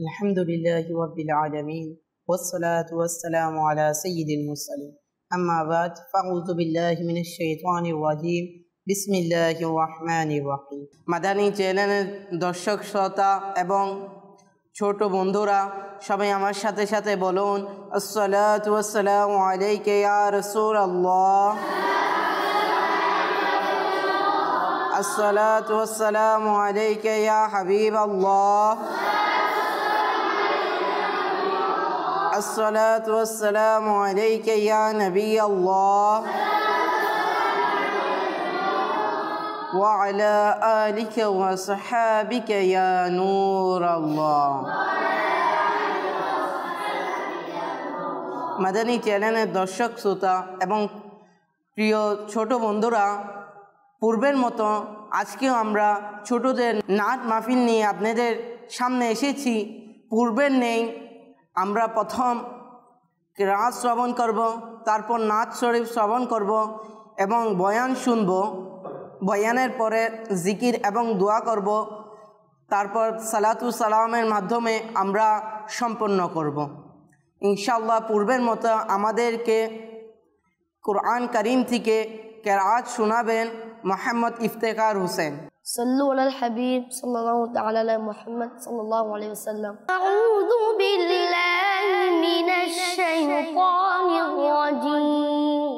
الحمد لله رب العالمين والصلاة والسلام على سيد المرسلين أما بعد فأعوذ بالله من الشيطان الرجيم بسم الله الرحمن الرحيم মাদানী চ্যানেলের দর্শক শ্রোতা এবং ছোট বন্ধুরা সবাই আমার সাথে সাথে বলুন আসসালাতু ওয়াসসালামু আলাইকা ইয়া রাসূলুল্লাহ আসসালাতু ওয়াসসালামু আলাইকা ইয়া হাবিবাল্লাহ الصلاة والسلام عليك يا نبي الله وعلى آلك وصحابك يا نور الله মাদানী চ্যানেলের দর্শক শ্রোতা এবং প্রিয় ছোট বন্ধুরা, পূর্বের মতো আজকেও আমরা ছোটদের নাচ মাহফিল নিয়ে আপনাদের সামনে এসেছি। পূর্বের নেই, আমরা প্রথম কিরাত শ্রবণ করব, তারপর নাচ শরীফ শ্রবণ করব এবং বয়ান শুনব। বয়ানের পরে জিকির এবং দোয়া করব, তারপর সালাতু সালামের মাধ্যমে আমরা সম্পন্ন করব ইনশাআল্লাহ। পূর্বের মতো আমাদেরকে কুরআন কারীম থেকে কিরাত শোনাবেন মোহাম্মদ ইফতেখার হোসেন। صلوا على الحبيب صلى الله تعالى على محمد صلى الله عليه وسلم. أعوذ بالله من الشيطان الرجيم.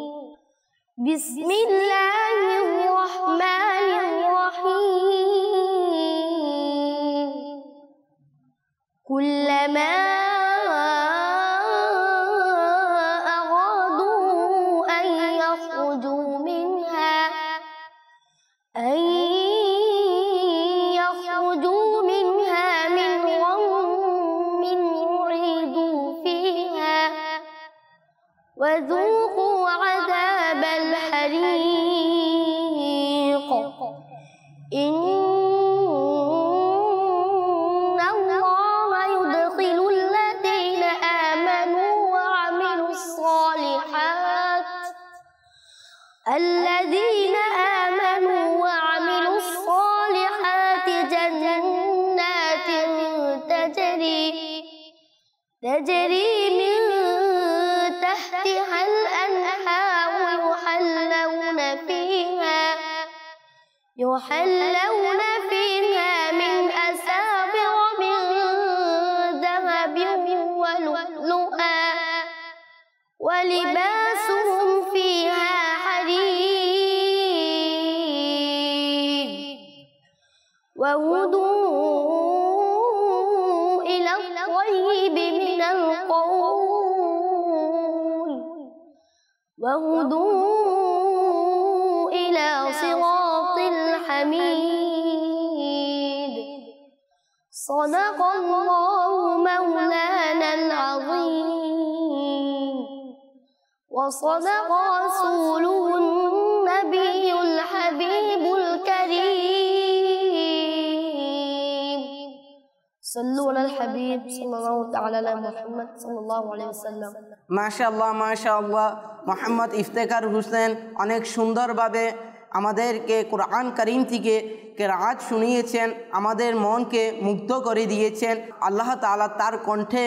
بسم الله الرحمن الرحيم. كلما وذوقوا عذاب الحريق إن الله يدخل الذين آمنوا وعملوا الصالحات جنات تجري من تحتها الأنهار يحلون فيها من أساور من ذهب ولؤلؤا ولباسهم فيها حرير وهدوا إلى الطيب من القول وهدوا إلى صراط الحميد. صدق الله مولانا العظيم وصدق رسوله النبي الحبيب الكريم. صلوا على الحبيب صلى الله تعالى على محمد صلى الله عليه وسلم. মাশাআল্লাহ মাশাআল্লাহ, মোহাম্মদ ইফতেখার হোসেন অনেক সুন্দরভাবে আমাদেরকে কোরআন কারীম থেকে কিরাত শুনিয়েছেন, আমাদের মনকে মুগ্ধ করে দিয়েছেন। আল্লাহ তাআলা তার কণ্ঠে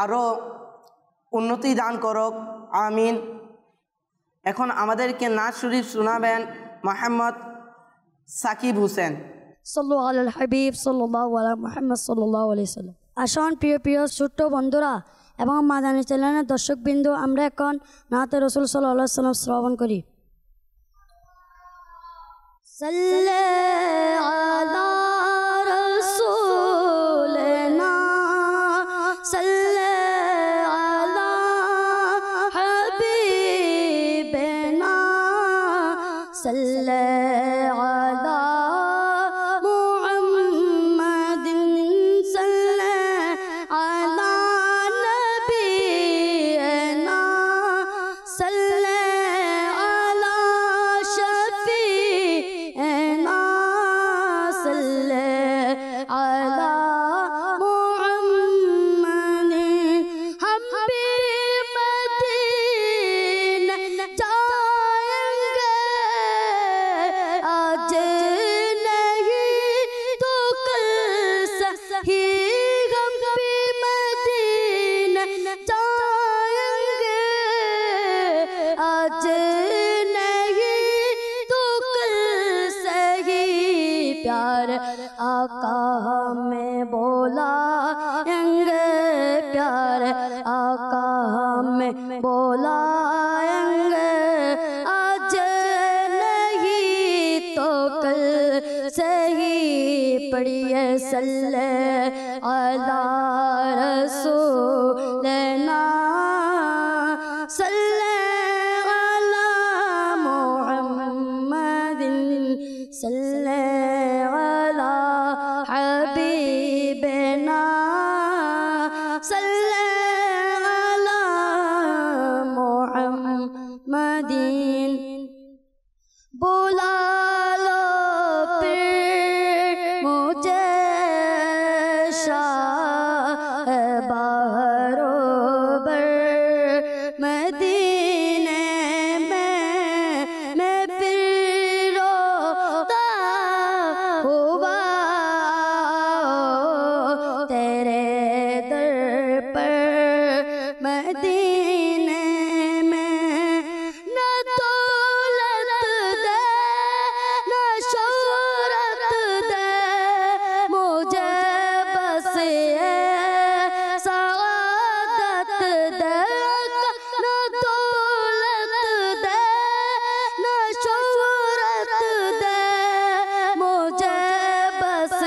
আরও উন্নতি দান করুক, আমিন। এখন আমাদেরকে নাচ শরীফ শোনাবেন মোহাম্মদ সাকিব হোসেন। সাল্লু আলাল হাবিব সাল্লাল্লাহু আলা মুহাম্মদ সাল্লাল্লাহু আলাইহি ওয়াসাল্লাম। আসুন প্রিয় প্রিয় ছোট্ট বন্ধুরা এবং মাদানী চ্যানেলের দর্শকবৃন্দ, আমরা এখন নাতে রাসূল সাল্লাল্লাহু আলাইহি ওয়াসাল্লাম শ্রবণ করি। সাল্লাল্লাহু আলা রাসূলিনা সাল্লাল্লাহু আলা হাবিবিনা সাল্লাল্লাহু আলা بلائیں گے آج نہیں تو کل سے ہی پڑھیے صلی علی رسولنا صلی علی محمد صلی علی حبیبنا صلی علی محمد بلا لو پھر مجھے شاہ بہروبر مدینے میں پھر روتا ہوا تیرے در پر مدینے میں نہ دولت دے نہ شہرت دے مجھے بس سعادت دے نہ دولت دے نہ شہرت دے مجھے بس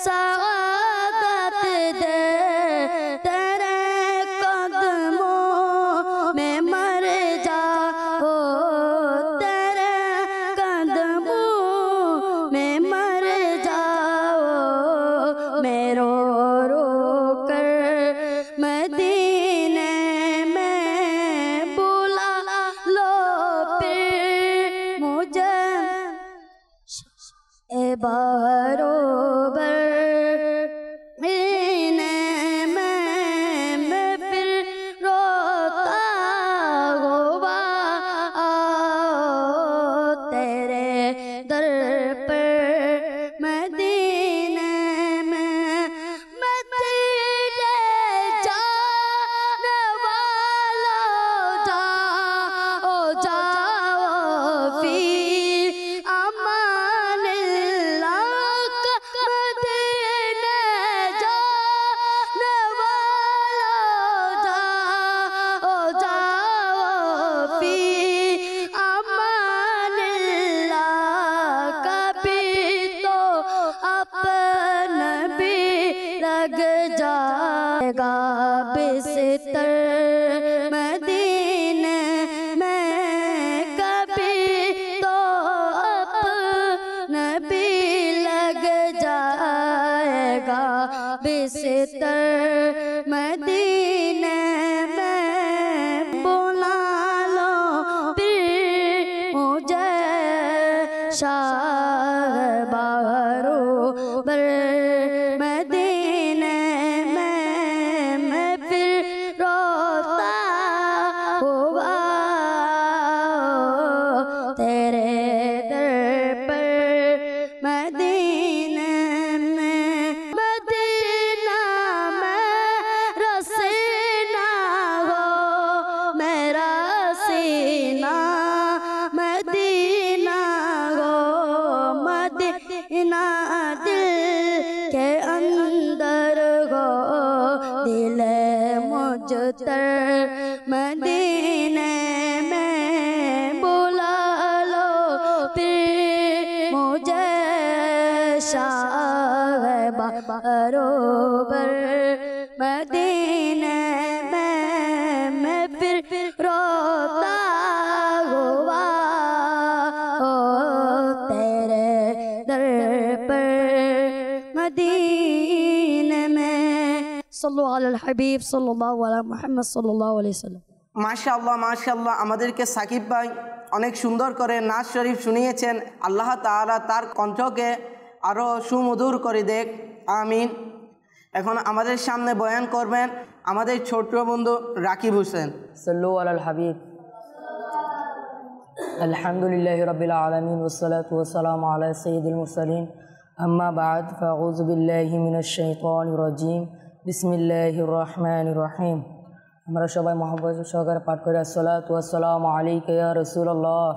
سعادت دے تیرے قدموں میں مر جاؤ تیرے قدموں میں مر جاؤ میں رو رو کر مدینے میں بلا لو پھر مجھے اے بہروبر مدینے میں پھر روتا ہوا تیرے در پر مدینے میں مدینے جانے والا جاؤ فی امان اللہ مدینے جانے والا جاؤ فی امان اللہ کبھی تو اپنا بھی لگ جائے گا بستر مدینے میں کبھی تو اپنا بھی لگ جائے گا بستر مدینے میں بلا لو پھر مجھے شاہ بہروبر مدینے میں پھر روتا ہوا تیرے در پر مدینے میں مدینہ میں رسینا ہو میرا سینہ مدینہ ہو مدینہ دل کے اندر ہو دل مجتر مدینے میں بلا لو پھر مجھے شاہ بہروبر مدینے میں پھر روتا ہوا تیرے در پر مدینے میں صلو علی الحبیب صلی اللہ علیہ محمد صلی اللہ علیہ وسلم মাশাআল্লাহ আমাদেরকে সাকিব ভাই অনেক সুন্দর করে নাচ শরীফ শুনিয়েছেন। আল্লাহ তাআলা তার কণ্ঠকে আরও সুমধুর করে দেখ, আমিন। এখন আমাদের সামনে বয়ান করবেন আমাদের ছোট্ট বন্ধু রাকিব হোসেন। صلو علی الحبیب الحمدللہ رب العالمین والصلاة والسلام علی سید المرسلین اما بعد فاعوذ باللہ من الشیطان الرجیم بسم اللہ الرحمن الرحیم আমরা সবাই মহব্বত সহকারে পাঠ করি আসসালাতু ওয়াসসালামু আলাইকা ইয়া রাসূলুল্লাহ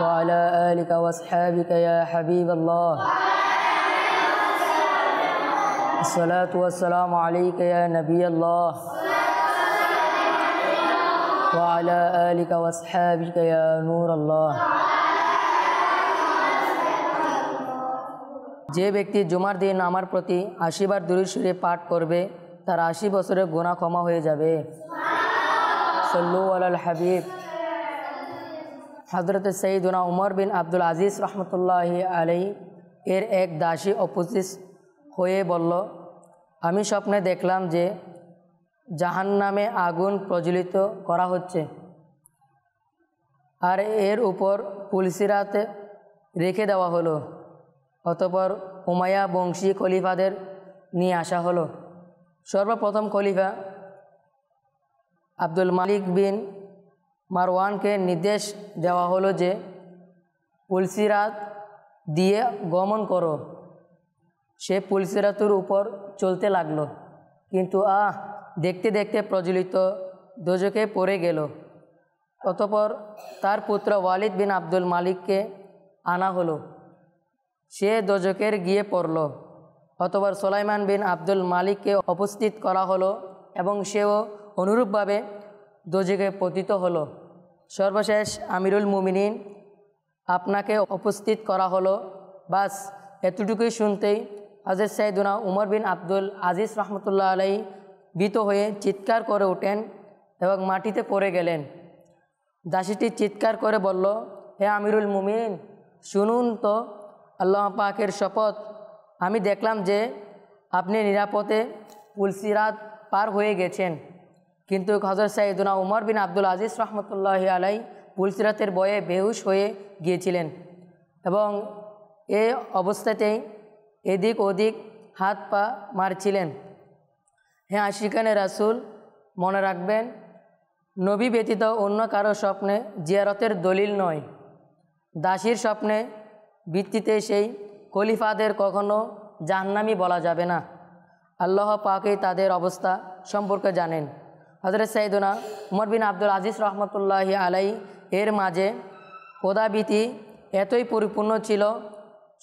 ওয়া আলা আলিকা ওয়া আসহাবিকা ইয়া হাবিবাল্লাহ अस्सलातु वस्सलामु अलैका या नबी अल्लाह व अला आलिका व अस्हाबिका या नूर अल्लाह। যে ব্যক্তি জুমার দিন আমার প্রতি 80 বার দুরূদ শরীফ পাঠ করবে তার 80 বছরের গুনাহ ক্ষমা হয়ে যাবে। সল্লু আলাল হাবিব। হযরত সৈয়দনা উমর বিন আব্দুল আজিজ রহমতুল্লাহি আলাইহি এর এক দাসী উপস্থিত হয়ে বলল, আমি স্বপ্নে দেখলাম যে জাহান্নামে আগুন প্রজ্বলিত করা হচ্ছে আর এর উপর পুলসিরাতে রেখে দেওয়া হলো। অতঃপর উমাইয়া বংশী খলিফাদের নিয়ে আসা হলো। সর্বপ্রথম খলিফা আব্দুল মালিক বিন মারওয়ানকে নির্দেশ দেওয়া হলো যে পুলসিরাত দিয়ে গমন করো। সে পুলসিরাতের উপর চলতে লাগলো, কিন্তু দেখতে দেখতে প্রজ্বলিত দোজখে পড়ে গেল। অতঃপর তার পুত্র ওয়ালিদ বিন আব্দুল মালিককে আনা হলো, সে দোজখের গিয়ে পড়ল। অতঃপর সুলাইমান বিন আব্দুল মালিককে উপস্থিত করা হলো এবং সেও অনুরূপভাবে দোজখে পতিত হলো। সর্বশেষ আমিরুল মুমিনিন আপনাকে উপস্থিত করা হলো। বাস এতটুকুই শুনতেই হযরত সাইয়েদনা উমর বিন আব্দুল আজিজ রহমতুল্লাহ আলাইহি ভীত হয়ে চিৎকার করে ওঠেন এবং মাটিতে পড়ে গেলেন। দাসীটি চিৎকার করে বলল, হে আমিরুল মুমিনিন, শুনুন তো, আল্লাহ পাকের শপথ, আমি দেখলাম যে আপনি নিরাপদে পুলসিরাত পার হয়ে গেছেন। কিন্তু হযরত সাইয়েদনা উমর বিন আব্দুল আজিজ রহমতুল্লাহি আলাইহি পুলসিরাতের ভয়ে বেহুশ হয়ে গিয়েছিলেন এবং এই অবস্থাতেই এদিক ওদিক হাত পা মারছিলেন। হ্যাঁ আশিকানে রাসূল, মনে রাখবেন, নবী ব্যতীত অন্য কারো স্বপ্নে জিয়ারতের দলিল নয়। দাসীর স্বপ্নে ভিত্তিতে সেই খলিফাদের কখনো জাহান্নামী বলা যাবে না। আল্লাহ পাকই তাদের অবস্থা সম্পর্কে জানেন। হযরত সাইয়েদনা উমর বিন আব্দুল আজিজ রহমতুল্লাহি আলাইহি এর মাঝে খোদাভীতি এতই পরিপূর্ণ ছিল,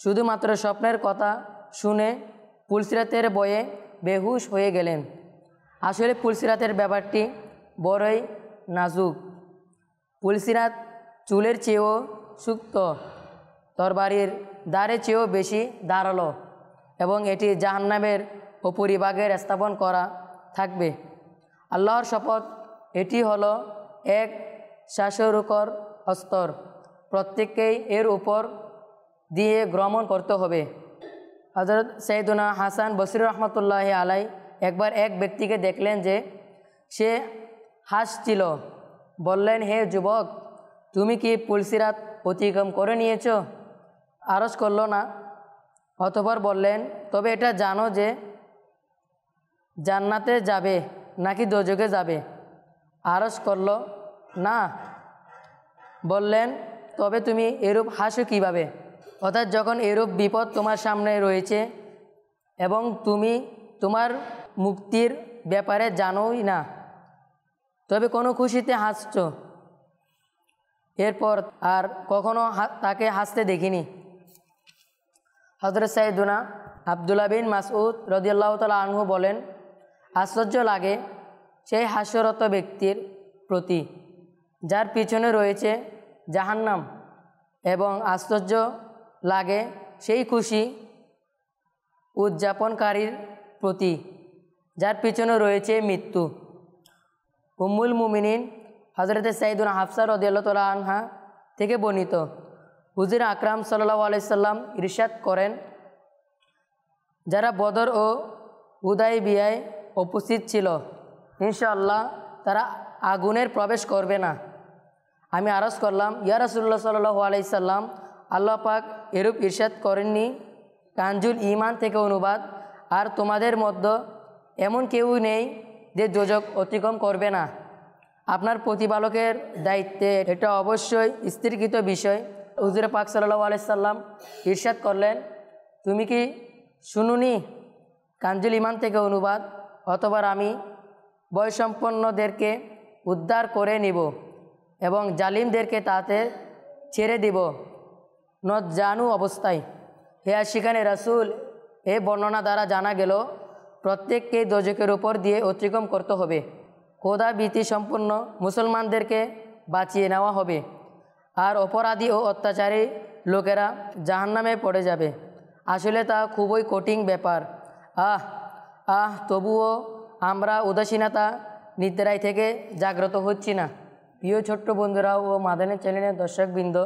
শুধুমাত্র স্বপ্নের কথা শুনে পুলসিরাতের ভয়ে বেহুশ হয়ে গেলেন। আসলে পুলসিরাতের ব্যাপারটি বড়ই নাজুক। পুলসিরাত চুলের চেয়েও শক্ত, তরবারির দ্বারের চেয়েও বেশি ধারালো এবং এটি জাহান্নামের উপরিভাগের স্থাপন করা থাকবে। আল্লাহর শপথ, এটি হলো এক শ্বাসরুকর অস্তর, প্রত্যেককেই এর উপর দিয়ে গ্রহণ করতে হবে। হযরত সাইয়েদনা হাসান বসরি রহমতুল্লাহি আলাইহি একবার এক ব্যক্তিকে দেখলেন যে সে হাসছিল। বললেন, হে যুবক, তুমি কি পুলসিরাত অতিক্রম করে নিয়েছ? আরজ করল না। অতঃপর বললেন, তবে এটা জানো যে জান্নাতে যাবে নাকি দোজখে যাবে? আরজ করল না। বললেন, তবে তুমি এরূপ হাসো কীভাবে? অর্থাৎ যখন এরূপ বিপদ তোমার সামনে রয়েছে এবং তুমি তোমার মুক্তির ব্যাপারে জানোই না, তবে কোনো খুশিতে হাসছ। এরপর আর কখনো তাকে হাসতে দেখিনি। হযরত সাইয়েদনা আব্দুল্লাহ বিন মাসউদ রাদিয়াল্লাহু তাআলা আনহু বলেন, আশ্চর্য লাগে সেই হাস্যরত ব্যক্তির প্রতি যার পিছনে রয়েছে জাহান্নাম, এবং আশ্চর্য লাগে সেই খুশি উদযাপনকারীর প্রতি যার পিছনে রয়েছে মৃত্যু। উম্মুল মুমিনিন হযরত সাইয়েদনা হাফসা রাদিয়াল্লাহু তাআলা আনহা থেকে বর্ণিত, হুজুর আকরাম সাল্লাল্লাহু আলাইহি সাল্লাম ইরশাদ করেন, যারা বদর ও হুদায়বিয়ায় উপস্থিত ছিল, ইনশাআল্লাহ তারা আগুনের প্রবেশ করবে না। আমি আরজ করলাম, ইয়া রাসূলুল্লাহ সাল্লাল্লাহু আলাইহি সাল্লাম, আল্লাহ পাক এরূপ ইরশাদ করেননি? কানজুল ঈমান থেকে অনুবাদ, আর তোমাদের মধ্যে এমন কেউ নেই যে দোজখ অতিক্রম করবে না। আপনার প্রতিপালকের দায়িত্বে এটা অবশ্যই স্থিরকৃত বিষয়। হুজুর পাক সাল্লাল্লাহু আলাইহি সাল্লাম ইরশাদ করলেন, তুমি কি শুনুনি? কানজুল ঈমান থেকে অনুবাদ, অতঃপর আমি বয়সম্পন্নদেরকে উদ্ধার করে নিব এবং জালিমদেরকে তাতে ছেড়ে দিব নজ্জানু অবস্থায়। হে আশিকানে রাসূল, এই বর্ণনা দ্বারা জানা গেল প্রত্যেককে দোজখের উপর দিয়ে অতিক্রম করতে হবে। খোদা ভীতি সম্পন্ন মুসলমানদেরকে বাঁচিয়ে নেওয়া হবে, আর অপরাধী ও অত্যাচারী লোকেরা জাহান্নামে পড়ে যাবে। আসলে তা খুবই কঠিন ব্যাপার। তবুও আমরা উদাসীনতা নিদ্রায় থেকে জাগ্রত হচ্ছি না। প্রিয় ছোট্ট বন্ধুরা ও মাদানী চ্যানেলের দর্শকবৃন্দ,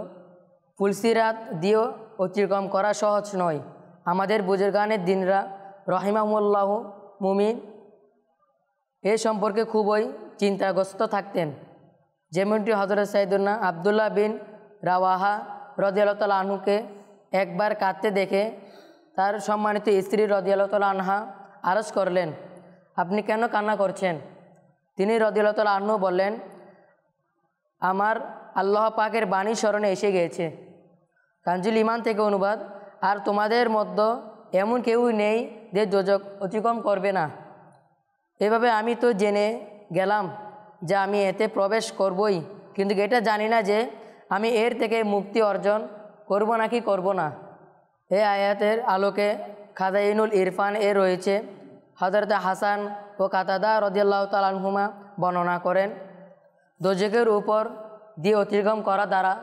পুলসিরাত দিয়েও অতিক্রম করা সহজ নয়। আমাদের বুজুর্গানের দিনরা রহিমাহুল্লাহ মুমিন এ সম্পর্কে খুবই চিন্তাগ্রস্ত থাকতেন। যেমনটি হযরত সাইয়েদনা আবদুল্লাহ বিন রাওয়াহা রাদিয়াল্লাহু তাআলা আনহুকে একবার কাঁদতে দেখে তার সম্মানিত স্ত্রী রাদিয়াল্লাহু তাআলা আনহা আরজ করলেন, আপনি কেন কান্না করছেন? তিনি রাদিয়াল্লাহু তাআলা আনহু বললেন, আমার আল্লাহ পাকের বাণী স্মরণে এসে গিয়েছে। কানজুল ইমান থেকে অনুবাদ, আর তোমাদের মধ্যে এমন কেউ নেই যে দোজখ অতিক্রম করবে না। এভাবে আমি তো জেনে গেলাম যে আমি এতে প্রবেশ করবই, কিন্তু এটা জানি না যে আমি এর থেকে মুক্তি অর্জন করব নাকি করব না। এই আয়াতের আলোকে খাজাইনুল ইরফান এ রয়েছে হযরত হাসান ও কাতাদা রাদিয়াল্লাহু তাআলা আনহুমা বর্ণনা করেন, দোজখের উপর দিয়ে অতিক্রম করা দ্বারা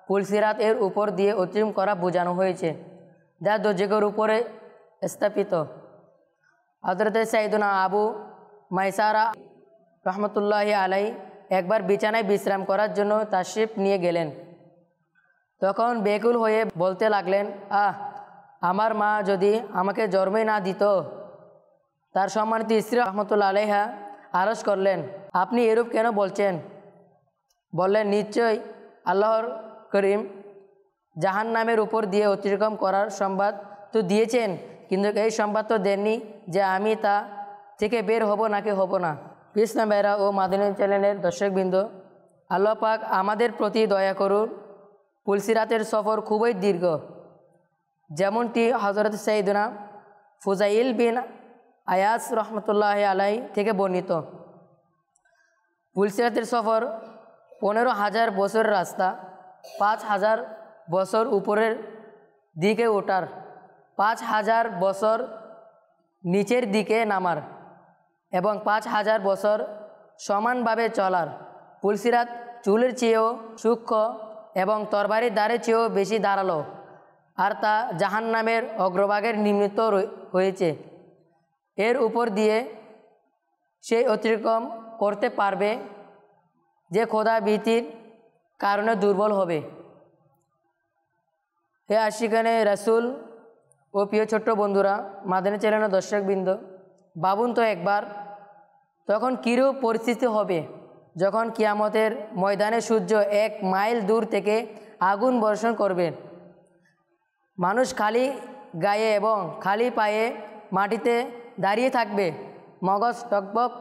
পুলসিরাত এর উপর দিয়ে অতিক্রম করা বোঝানো হয়েছে, যা দোজখের উপরে স্থাপিত। হযরত সাইয়েদনা আবু মাইসারা রহমতুল্লাহি আলাই একবার বিছানায় বিশ্রাম করার জন্য তাশরিফ নিয়ে গেলেন। তখন বেকুল হয়ে বলতে লাগলেন, আমার মা যদি আমাকে জন্মই না দিত। তার সম্মানিত স্ত্রী রহমতুল্লাহ আলাইহা আরজ করলেন, আপনি এরূপ কেন বলছেন? বললেন, নিশ্চয়ই আল্লাহর করিম জাহান্নামের উপর দিয়ে অতিক্রম করার সংবাদ তো দিয়েছেন, কিন্তু এই সংবাদ তো দেননি যে আমি তা থেকে বের হব নাকি হব না। কৃষ্ণ ভাইরা ও মাদানী চ্যানেলের দর্শকবৃন্দ, আল্লাহ পাক আমাদের প্রতি দয়া করুন। পুলসিরাতের সফর খুবই দীর্ঘ, যেমনটি হযরত সাইয়েদনা ফুজাইল বিন আয়াস রহমতুল্লাহ আলাই থেকে বর্ণিত। পুলসিরাতের সফর 15,000 বছরের রাস্তা, 5,000 বছর উপরের দিকে ওঠার, 5,000 বছর নিচের দিকে নামার এবং 5,000 বছর সমানভাবে চলার। পুলসিরাত চুলের চেয়েও সূক্ষ্ম এবং তরবারির দ্বারের চেয়েও বেশি ধারালো, আর তা জাহান্নামের অগ্রভাগের নির্মিত হয়েছে। এর উপর দিয়ে সেই অতিক্রম করতে পারবে যে খোদা ভীতির কারণে দুর্বল হবে। হে আশিকানে রাসূল ও প্রিয় ছোট্ট বন্ধুরা, মাদানী চ্যানেলের দর্শকবৃন্দ, ভাবুন তো একবার, তখন কীরূপ পরিস্থিতি হবে যখন কিয়ামতের ময়দানে সূর্য 1 মাইল দূর থেকে আগুন বর্ষণ করবে। মানুষ খালি গায়ে এবং খালি পায়ে মাটিতে দাঁড়িয়ে থাকবে, মগজ টকবক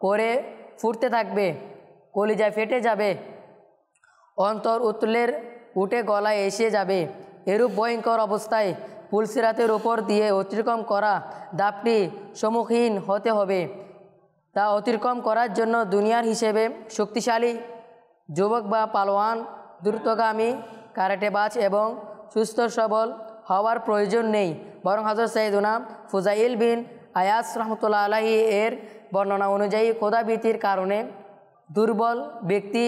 করে ফুটতে থাকবে, কলিজা ফেটে যাবে, অন্তর উতলের উঠে গলায় এসে যাবে। এরূপ ভয়ঙ্কর অবস্থায় পুলসিরাতের উপর দিয়ে অতিক্রম করা ধাপটি সম্মুখীন হতে হবে। তা অতিক্রম করার জন্য দুনিয়ার হিসেবে শক্তিশালী যুবক বা পালোয়ান, দ্রুতগামী কারাটেবাজ এবং সুস্থ সবল হওয়ার প্রয়োজন নেই, বরং হযরত সাইয়েদনা ফুজাইল বিন আয়াস রহমতুল্লাহ আলাইহি এর বর্ণনা অনুযায়ী খোদাভীতির কারণে দুর্বল ব্যক্তি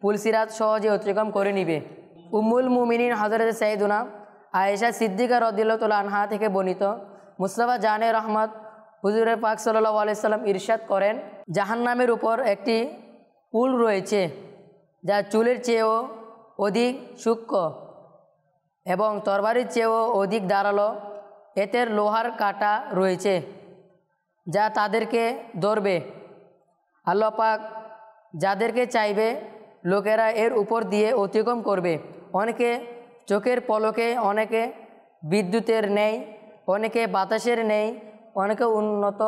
পুলসিরাত সহজে অতিক্রম করে নিবে। উম্মুল মুমিনিন হযরত সাইয়েদনা আয়েশা সিদ্দিকা রাদিয়াল্লাহু তাআলা আনহা থেকে বর্ণিত, মুস্তাফা জানে রহমত হুজুরে পাক সাল্লাল্লাহু আলাইহি সাল্লাম ইরশাদ করেন, জাহান্নামের উপর একটি পুল রয়েছে যা চুলের চেয়েও অধিক সূক্ষ্ম এবং তরবারির চেয়েও অধিক ধারালো। এতে লোহার কাঁটা রয়েছে যা তাদেরকে ধরবে। আল্লাহ পাক যাদেরকে চাইবে লোকেরা এর উপর দিয়ে অতিক্রম করবে। অনেকে চোখের পলকে, অনেকে বিদ্যুতের নেই, অনেকে বাতাসের নেই, অনেকে উন্নত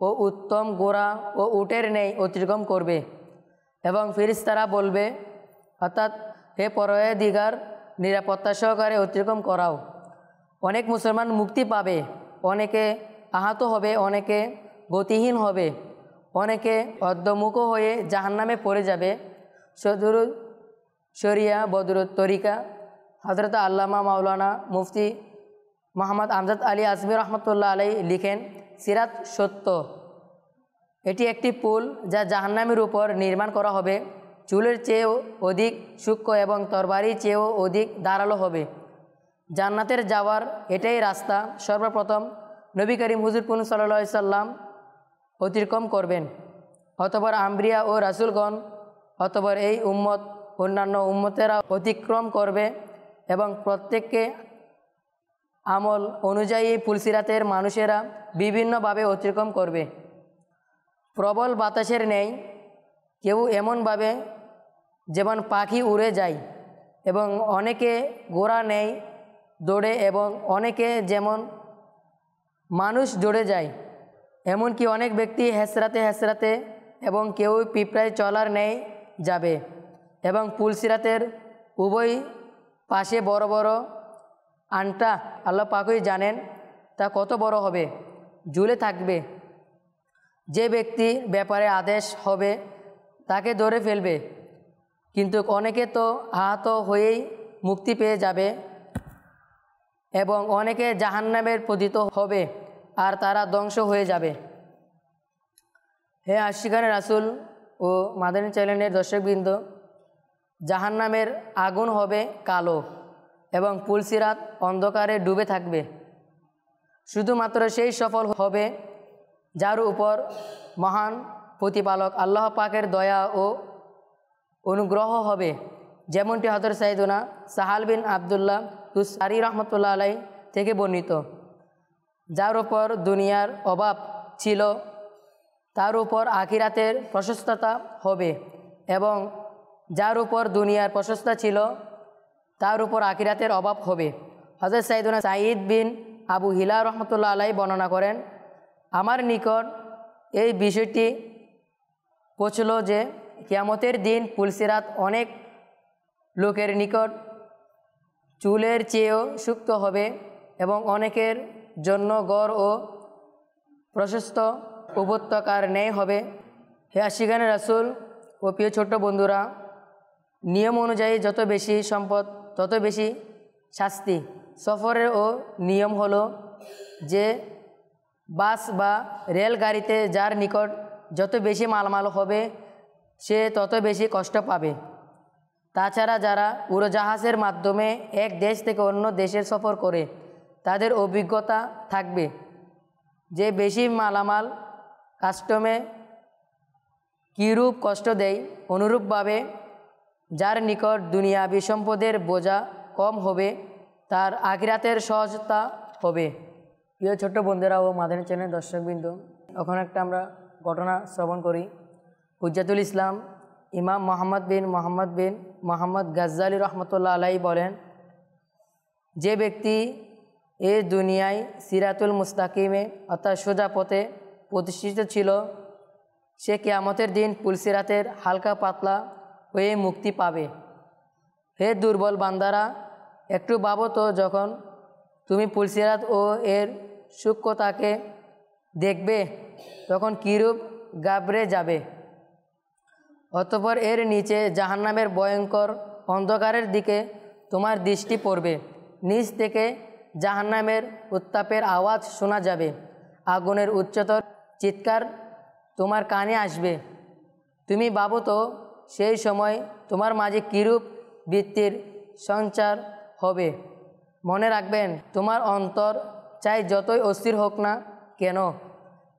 ও উত্তম ঘোড়া ও উটের নেই অতিক্রম করবে। এবং ফেরেশতারা বলবে, অর্থাৎ হে পরওয়ারদিগার, নিরাপত্তা সহকারে অতিক্রম করাও। অনেক মুসলমান মুক্তি পাবে, অনেকে আহত হবে, অনেকে গতিহীন হবে, অনেকে অর্ধমুখ হয়ে জাহান্নামে পড়ে যাবে। সদরুল শরিয়া বদরুত তরিকা হযরত আল্লামা মাওলানা মুফতি মোহাম্মদ আমজাদ আলী আজমি রহমতুল্লাহ আলাই লিখেন, সিরাত সত্য। এটি একটি পুল যা জাহান্নামের উপর নির্মাণ করা হবে। চুলের চেয়েও অধিক সূক্ষ্ম এবং তরবারির চেয়েও অধিক ধারালো হবে। জান্নাতের যাওয়ার এটাই রাস্তা সর্বপ্রথম নবী করিম হুজুর কুন সাল্লাল্লাহু আলাইহি সাল্লাম অতিক্রম করবেন। অতঃপর আম্বিয়া ও রাসূলগণ, অতঃপর এই উম্মত অন্যান্য উম্মতেরা অতিক্রম করবে এবং প্রত্যেককে আমল অনুযায়ী পুলসিরাতের মানুষেরা বিভিন্নভাবে অতিক্রম করবে। প্রবল বাতাসের ন্যায় কেউ এমনভাবে যেমন পাখি উড়ে যায় এবং অনেকে ঘোড়া নেয় দৌড়ে এবং অনেকে যেমন মানুষ দৌড়ে যায়, এমনকি অনেক ব্যক্তি হেসরাতে হেসরাতে এবং কেউ পিঁপড়ায় চলার ন্যায় যাবে। এবং পুলসিরাতের উভয় পাশে বড় বড় আন্টা, আল্লাহ পাকই জানেন তা কত বড় হবে, ঝুলে থাকবে। যে ব্যক্তির ব্যাপারে আদেশ হবে তাকে ধরে ফেলবে, কিন্তু অনেকে তো আহত হয়েই মুক্তি পেয়ে যাবে এবং অনেকে জাহান্নামের পতিত হবে আর তারা ধ্বংস হয়ে যাবে। হে আশিকানে রাসূল ও মাদানী চ্যানেলের দর্শকবৃন্দ, জাহান্নামের আগুন হবে কালো এবং পুলসিরাত অন্ধকারে ডুবে থাকবে। শুধুমাত্র সেই সফল হবে যার উপর মহান প্রতিপালক আল্লাহ পাকের দয়া ও অনুগ্রহ হবে, যেমনটি হযরত সাইয়েদুনা সাহাল বিন আবদুল্লাহ তুসারি রহমতুল্লাহ আলাই থেকে বর্ণিত। যার উপর দুনিয়ার অভাব ছিল তার উপর আখিরাতের প্রশস্ততা হবে, এবং যার উপর দুনিয়ার প্রশস্তা ছিল তার উপর আখিরাতের অভাব হবে। হযরত সাইয়েদুনা সাঈদ বিন আবু হিলা রহমতুল্লাহ আলাই বর্ণনা করেন, আমার নিকট এই বিষয়টি পৌঁছল যে কিয়ামতের দিন পুলসিরাত অনেক লোকের নিকট চুলের চেয়েও সূক্ষ্ম হবে এবং অনেকের জন্য গড় ও প্রশস্ত উপত্যকার ন্যায় হবে। হে আশিকানে রাসূল ও প্রিয় ছোট্ট বন্ধুরা, নিয়ম অনুযায়ী যত বেশি সম্পদ তত বেশি শাস্তি। সফরের ও নিয়ম হলো যে বাস বা রেলগাড়িতে যার নিকট যত বেশি মালামাল হবে সে তত বেশি কষ্ট পাবে। তাছাড়া যারা উড়োজাহাজের মাধ্যমে এক দেশ থেকে অন্য দেশের সফর করে তাদের অভিজ্ঞতা থাকবে যে বেশি মালামাল কাস্টমে কীরূপ কষ্ট দেয়, অনুরূপভাবে যার নিকট দুনিয়াবি সম্পদের বোঝা কম হবে তার আখিরাতের সহজতা হবে। প্রিয় ছোট্ট বন্ধুরা ও মাদানী চ্যানেল দর্শকবৃন্দ, এখন একটা আমরা ঘটনা শ্রবণ করি। হুজ্জাতুল ইসলাম ইমাম মোহাম্মদ বিন মোহাম্মদ গাজ্জালি রহমতুল্লাহ আলাই বলেন, যে ব্যক্তি এই দুনিয়ায় সিরাতুল মুস্তাকিমে অর্থাৎ সোজা পথে প্রতিষ্ঠিত ছিল সে কিয়ামতের দিন পুলসিরাতের হালকা পাতলা হয়ে মুক্তি পাবে। হে দুর্বল বান্দারা, একটু ভাবো তো, যখন তুমি পুলসিরাত ও এর সূক্ষ্মতাকে দেখবে তখন কীরূপ ঘাবড়ে যাবে। অতঃপর এর নিচে জাহান্নামের ভয়ঙ্কর অন্ধকারের দিকে তোমার দৃষ্টি পড়বে। নিচ থেকে জাহান্নামের উত্তাপের আওয়াজ শোনা যাবে, আগুনের উচ্চতর চিৎকার তোমার কানে আসবে। তুমি ভাবো তো সেই সময় তোমার মাঝে কীরূপ বৃত্তির সঞ্চার হবে। মনে রাখবেন, তোমার অন্তর চাই যতই অস্থির হোক না কেন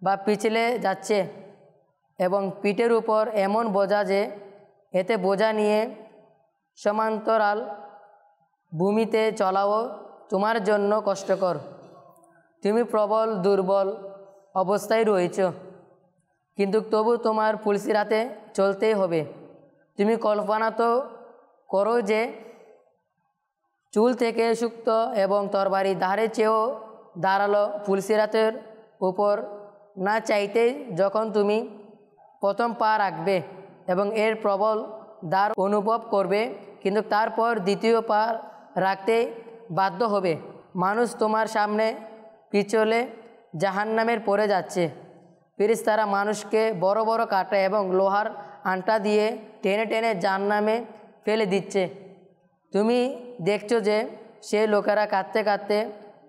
বা পিছলে যাচ্ছে এবং পিঠের উপর এমন বোঝা যে এতে বোঝা নিয়ে সমান্তরাল ভূমিতে চলাও তোমার জন্য কষ্টকর। তুমি প্রবল দুর্বল অবস্থায় রয়েছ, কিন্তু তবু তোমার পুলসিরাতে চলতেই হবে। তুমি কল্পনা তো করো যে চুল থেকে সূক্ষ্ম এবং তরবারি ধারের চেয়েও ধারালো পুলসিরাতের উপর না চাইতেই যখন তুমি প্রথম পা রাখবে এবং এর প্রবল দ্বার অনুভব করবে, কিন্তু তারপর দ্বিতীয় পা রাখতে বাধ্য হবে। মানুষ তোমার সামনে পিছলে জাহান্নামের পড়ে যাচ্ছে। ফেরেশতারা মানুষকে বড় বড় কাঁটা এবং লোহার আন্টা দিয়ে টেনে টেনে জাহান্নামে ফেলে দিচ্ছে। তুমি দেখছো যে সে লোকেরা কাঁদতে কাঁদতে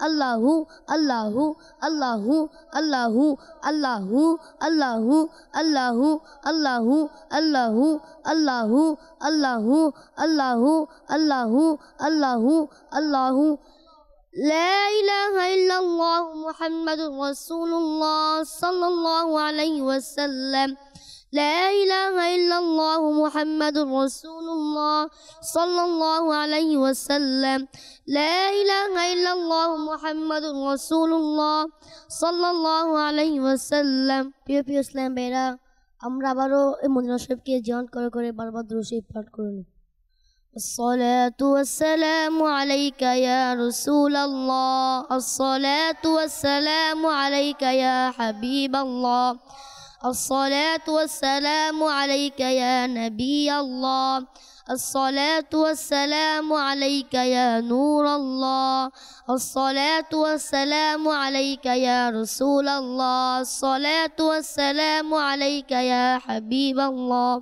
Allahu, Allahu, Allahu, Allahu, Allahu, Allahu, Allahu, Allahu, Allahu, Allahu, Allahu, Allahu, Allahu, Allahu, Allahu. لا إله إلا الله محمد رسول الله صلى الله عليه وسلم. لا إله إلا الله محمد رسول الله صلى الله عليه وسلم. لا إله إلا الله محمد رسول الله صلى الله عليه وسلم. প্রিয় প্রিয় ইসলাম ভাইরা, আমরা আবারও এই মদিনা শরীফকে জিয়ারত করে করে বারবার দুরূদ শরীফ পাঠ করুন। الصلاة والسلام عليك يا رسول الله. الصلاة والسلام عليك يا حبيب الله. الصلاة والسلام عليك يا نبي الله. الصلاة والسلام عليك يا نور الله. الصلاة والسلام عليك يا رسول الله. الصلاة والسلام عليك يا حبيب الله.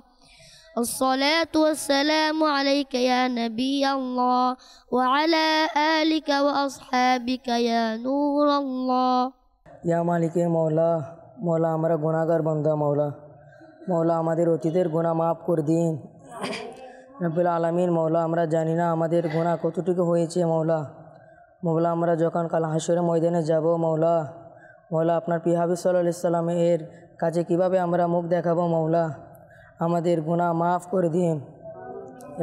الصلاة والسلام عليك يا نبي الله وعلى آلك وأصحابك يا نور الله. ইয়া মালিকে মৌলা, মৌলা আমরা গুনাহগার বান্দা মৌলা, মৌলা আমাদের অতীতের গুনাহ মাফ করে দিন রব্বুল আলামিন। মৌলা আমরা জানি না আমাদের গুনাহ কতটুকু হয়েছে মৌলা। মৌলা আমরা যখন কাল হাসরের ময়দানে যাব মৌলা, মৌলা আপনার প্রিয় হাবিব সাল্লাল্লাহু আলাইহি সাল্লাম এর কাছে কীভাবে আমরা মুখ দেখাবো মৌলা, আমাদের গুনাহ মাফ করে দিন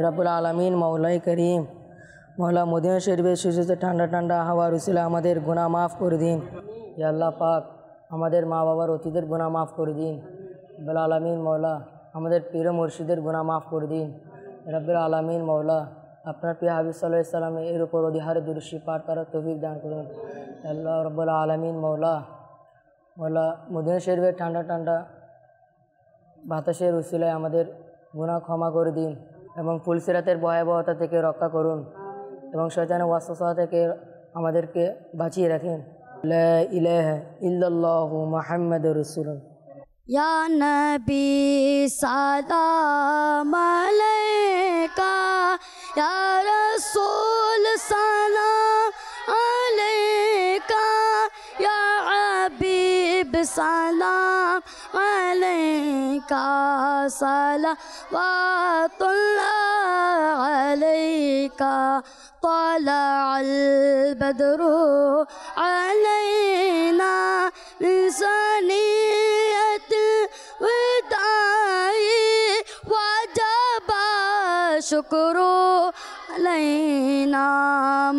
রব্বুল আলামিন। মৌলাই করিম, মৌলা মদিনা শরীফের সুযোগে ঠান্ডা ঠান্ডা হাওয়ার উসিলা আমাদের গুনাহ মাফ করে দিন। ইয়া আল্লাহ পাক, আমাদের মা বাবার অতীতের গুনাহ মাফ করে দিন রব্বুল আলামিন। মৌলা আমাদের পীর মুর্শিদের গুনাহ মাফ করে দিন রব্বুল আলামিন। মৌলা আপনার প্রিয় হাবিব সাল্লাল্লাহু আলাইহি সাল্লাম এর উপর অধিহারে দুরূদ শরীফ পাঠ করার তৌফিক দান করুন আল্লাহ রব্বুল আলামিন। মৌলা মৌলা মদিনা শরীফের ঠান্ডা ঠান্ডা বাতাসের উসিলায় আমাদের গুনাহ ক্ষমা করে দিন এবং পুলসিরাতের ভয়াবহতা থেকে রক্ষা করুন এবং শয়তানের ওয়াসওয়াসা থেকে আমাদেরকে বাঁচিয়ে রাখেন। লা ইলাহা ইল্লাল্লাহু মুহাম্মাদুর রাসূলুল্লাহ। या नबी सलाम अलैका, या रसूल सलाम अलैका, या हबीब सलाम अलैका, सलावतुल्लाह अलैका, طلع البدر علينا من ثنية الوداع وجب الشكر علينا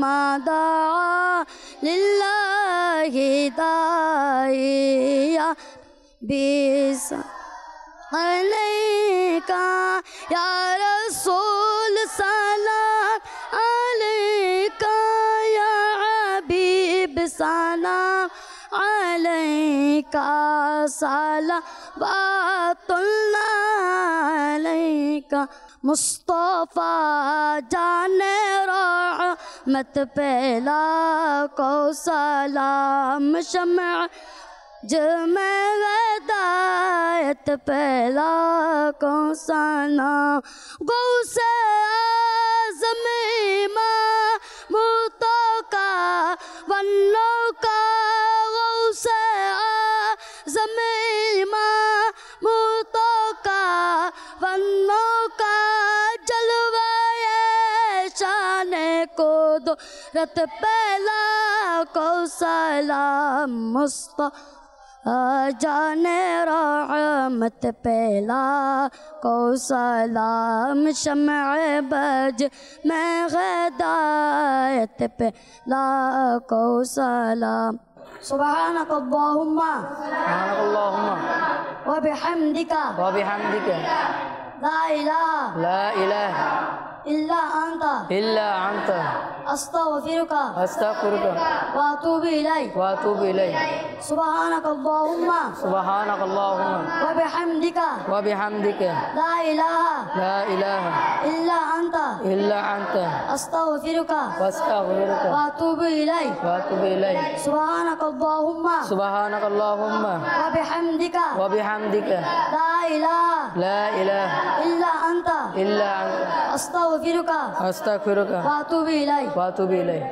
ما دعا لله داعيا بس عليك يا رسول سلام عليك يا حبيب سلام عليك صلوات الله عليك مصطفى جان رحمت پہلا کو سلام شمع جمع ہدایت پہلا کو سلام غوث اعظم امام کا ونو کا غوث اعظم امام کا ونو کا جلوہ شان کو رت پہلا کو سلام مصطفی جان رحمت پہلا کو سلام شمع بج میں ہدایت پہلا کو سلام سبحانك اللهم سبحانك اللهم وبحمدك وبحمدك لا إله لا إله إلا أنت إلا أنت أستغفرك أستغفرك وأتوب إليك وأتوب إليك سبحانك اللهم سبحانك اللهم وبحمدك وبحمدك لا إله لا إله إلا أنت إلا أنت أستغفرك وأستغفرك وأتوب إليك وأتوب إليك سبحانك اللهم سبحانك اللهم وبحمدك وبحمدك لا إله لا إله إلا أنت إلا أنت أستغفرك أستغفرك وأتوب إليك وأتوب إليك